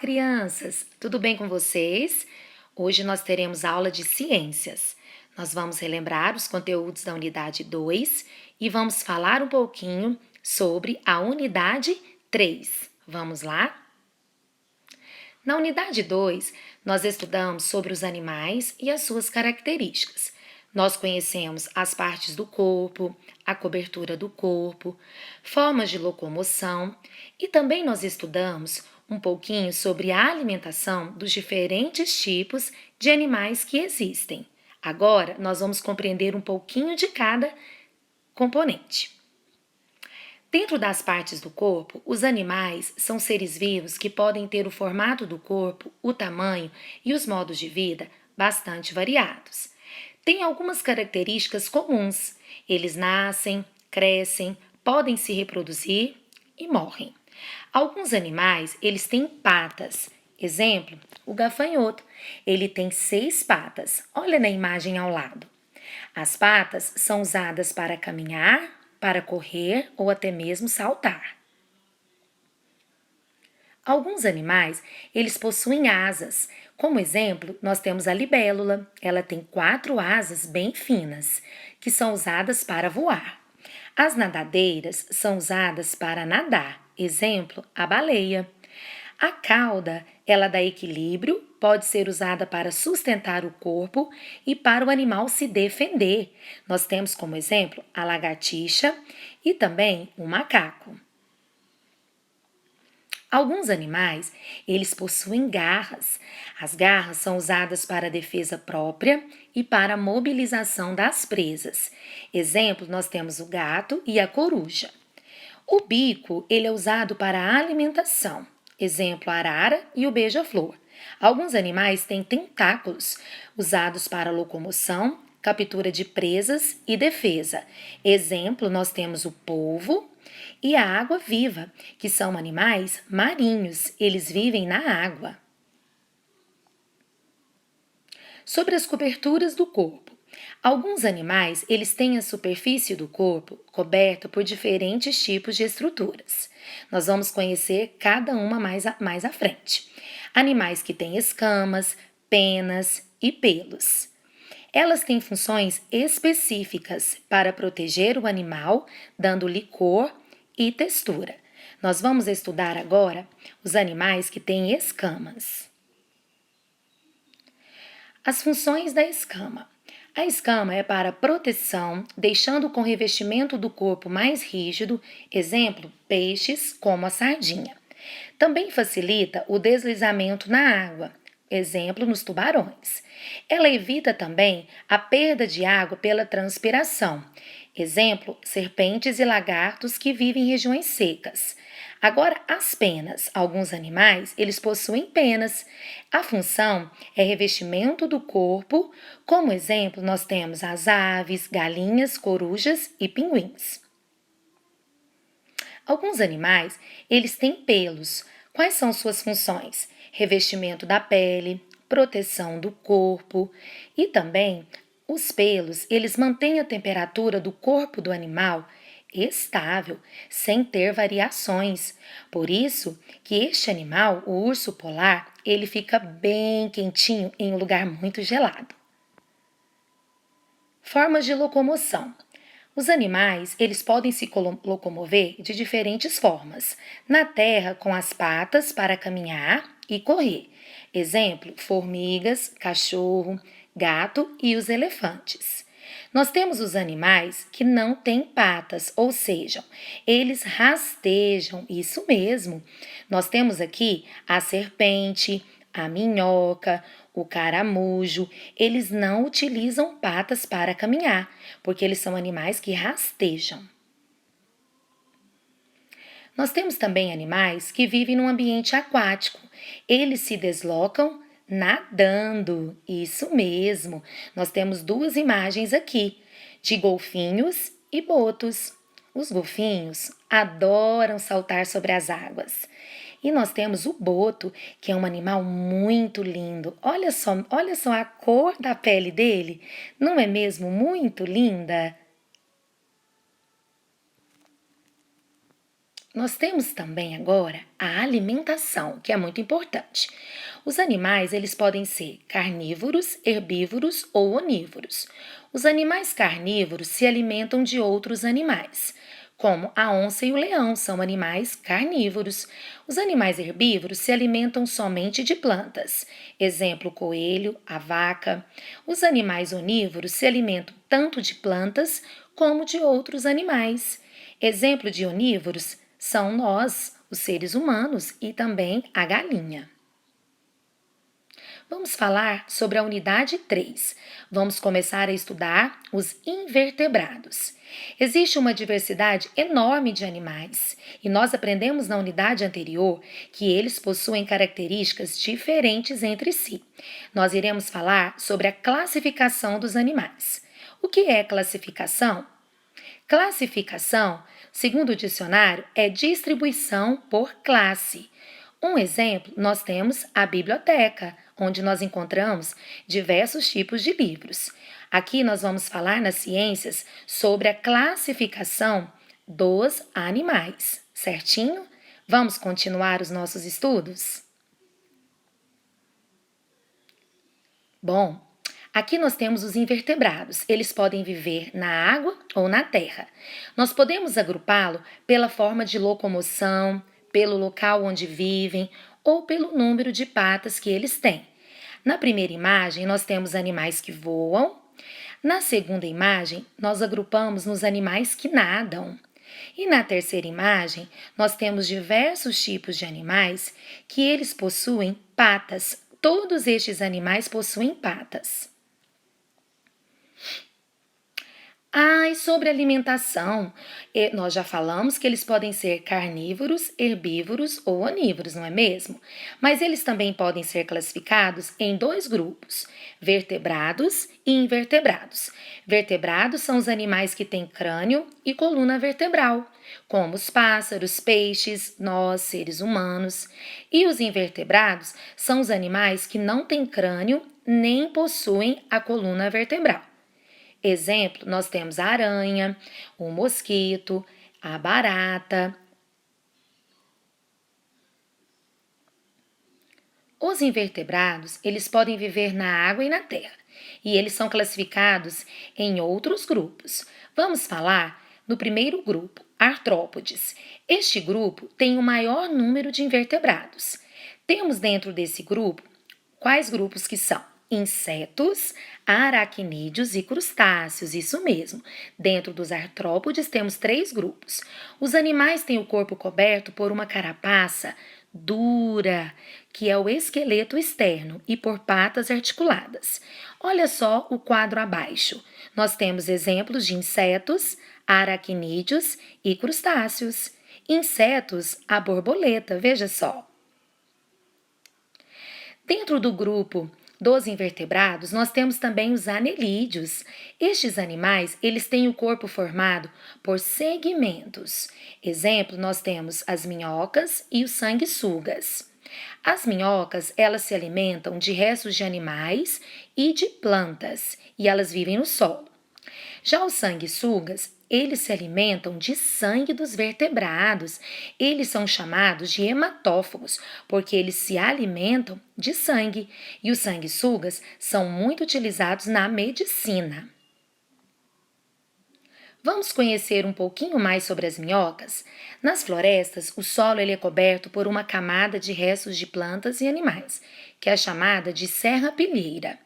Crianças! Tudo bem com vocês? Hoje nós teremos aula de ciências. Nós vamos relembrar os conteúdos da unidade 2 e vamos falar um pouquinho sobre a unidade 3. Vamos lá? Na unidade 2, nós estudamos sobre os animais e as suas características. Nós conhecemos as partes do corpo, a cobertura do corpo, formas de locomoção e também nós estudamos um pouquinho sobre a alimentação dos diferentes tipos de animais que existem. Agora, nós vamos compreender um pouquinho de cada componente. Dentro das partes do corpo, os animais são seres vivos que podem ter o formato do corpo, o tamanho e os modos de vida bastante variados. Tem algumas características comuns. Eles nascem, crescem, podem se reproduzir e morrem. Alguns animais, eles têm patas. Exemplo, o gafanhoto. Ele tem 6 patas. Olha na imagem ao lado. As patas são usadas para caminhar, para correr ou até mesmo saltar. Alguns animais, eles possuem asas. Como exemplo, nós temos a libélula. Ela tem 4 asas bem finas, que são usadas para voar. As nadadeiras são usadas para nadar. Exemplo, a baleia. A cauda, ela dá equilíbrio, pode ser usada para sustentar o corpo e para o animal se defender. Nós temos como exemplo a lagartixa e também o macaco. Alguns animais, eles possuem garras. As garras são usadas para defesa própria e para mobilização das presas. Exemplo, nós temos o gato e a coruja. O bico, ele é usado para a alimentação. Exemplo, a arara e o beija-flor. Alguns animais têm tentáculos, usados para locomoção, captura de presas e defesa. Exemplo, nós temos o polvo e a água-viva, que são animais marinhos, eles vivem na água. Sobre as coberturas do corpo. Alguns animais, eles têm a superfície do corpo coberta por diferentes tipos de estruturas. Nós vamos conhecer cada uma mais à frente. Animais que têm escamas, penas e pelos. Elas têm funções específicas para proteger o animal, dando-lhe cor e textura. Nós vamos estudar agora os animais que têm escamas. As funções da escama. A escama é para proteção, deixando com o revestimento do corpo mais rígido, exemplo, peixes como a sardinha. Também facilita o deslizamento na água, exemplo, nos tubarões. Ela evita também a perda de água pela transpiração, exemplo, serpentes e lagartos que vivem em regiões secas. Agora, as penas. Alguns animais, eles possuem penas. A função é revestimento do corpo. Como exemplo, nós temos as aves, galinhas, corujas e pinguins. Alguns animais, eles têm pelos. Quais são suas funções? Revestimento da pele, proteção do corpo e também os pelos, eles mantêm a temperatura do corpo do animal estável, sem ter variações. Por isso que este animal, o urso polar, ele fica bem quentinho em um lugar muito gelado. Formas de locomoção. Os animais, eles podem se locomover de diferentes formas. Na terra, com as patas para caminhar e correr. Exemplo, formigas, cachorro, gato e os elefantes. Nós temos os animais que não têm patas, ou seja, eles rastejam, isso mesmo. Nós temos aqui a serpente, a minhoca, o caramujo, eles não utilizam patas para caminhar, porque eles são animais que rastejam. Nós temos também animais que vivem num ambiente aquático. Eles se deslocam nadando, isso mesmo. Nós temos 2 imagens aqui, de golfinhos e botos. Os golfinhos adoram saltar sobre as águas. E nós temos o boto, que é um animal muito lindo. Olha só a cor da pele dele. Não é mesmo muito linda? Nós temos também agora a alimentação, que é muito importante. Os animais, eles podem ser carnívoros, herbívoros ou onívoros. Os animais carnívoros se alimentam de outros animais, como a onça e o leão são animais carnívoros. Os animais herbívoros se alimentam somente de plantas, exemplo, o coelho, a vaca. Os animais onívoros se alimentam tanto de plantas como de outros animais. Exemplo de onívoros são nós, os seres humanos, e também a galinha. Vamos falar sobre a unidade 3. Vamos começar a estudar os invertebrados. Existe uma diversidade enorme de animais e nós aprendemos na unidade anterior que eles possuem características diferentes entre si. Nós iremos falar sobre a classificação dos animais. O que é classificação? Classificação, segundo o dicionário, é distribuição por classe. Um exemplo, nós temos a biblioteca, onde nós encontramos diversos tipos de livros. Aqui nós vamos falar nas ciências sobre a classificação dos animais, certinho? Vamos continuar os nossos estudos? Bom, aqui nós temos os invertebrados. Eles podem viver na água ou na terra. Nós podemos agrupá-lo pela forma de locomoção, pelo local onde vivem ou pelo número de patas que eles têm. Na primeira imagem, nós temos animais que voam. Na segunda imagem, nós agrupamos nos animais que nadam. E na terceira imagem, nós temos diversos tipos de animais que eles possuem patas. Todos estes animais possuem patas. E sobre alimentação, nós já falamos que eles podem ser carnívoros, herbívoros ou onívoros, não é mesmo? Mas eles também podem ser classificados em dois grupos, vertebrados e invertebrados. Vertebrados são os animais que têm crânio e coluna vertebral, como os pássaros, peixes, nós, seres humanos. E os invertebrados são os animais que não têm crânio nem possuem a coluna vertebral. Exemplo, nós temos a aranha, o mosquito, a barata. Os invertebrados, eles podem viver na água e na terra, e eles são classificados em outros grupos. Vamos falar no primeiro grupo, artrópodes. Este grupo tem o maior número de invertebrados. Temos dentro desse grupo, quais grupos que são? Insetos, aracnídeos e crustáceos, isso mesmo. Dentro dos artrópodes temos 3 grupos. Os animais têm o corpo coberto por uma carapaça dura, que é o esqueleto externo, e por patas articuladas. Olha só o quadro abaixo. Nós temos exemplos de insetos, aracnídeos e crustáceos. Insetos, a borboleta, veja só. Dentro do grupo dos invertebrados, nós temos também os anelídeos. Estes animais, eles têm o corpo formado por segmentos. Exemplo, nós temos as minhocas e os sanguessugas. As minhocas, elas se alimentam de restos de animais e de plantas, e elas vivem no solo. Já os sanguessugas, eles se alimentam de sangue dos vertebrados. Eles são chamados de hematófagos, porque eles se alimentam de sangue. E os sanguessugas são muito utilizados na medicina. Vamos conhecer um pouquinho mais sobre as minhocas? Nas florestas, o solo ele é coberto por uma camada de restos de plantas e animais, que é chamada de serrapilheira.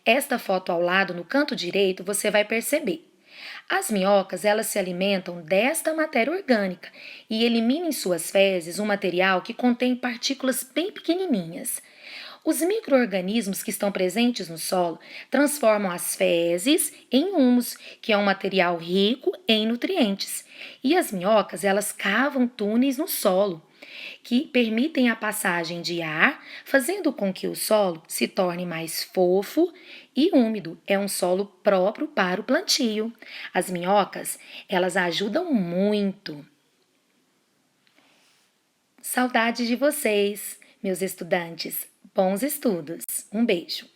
Esta foto ao lado, no canto direito, você vai perceber. As minhocas, elas se alimentam desta matéria orgânica e eliminam em suas fezes um material que contém partículas bem pequenininhas. Os micro-organismos que estão presentes no solo transformam as fezes em humus, que é um material rico em nutrientes. E as minhocas, elas cavam túneis no solo, que permitem a passagem de ar, fazendo com que o solo se torne mais fofo e úmido. É um solo próprio para o plantio. As minhocas, elas ajudam muito. Saudades de vocês, meus estudantes. Bons estudos. Um beijo.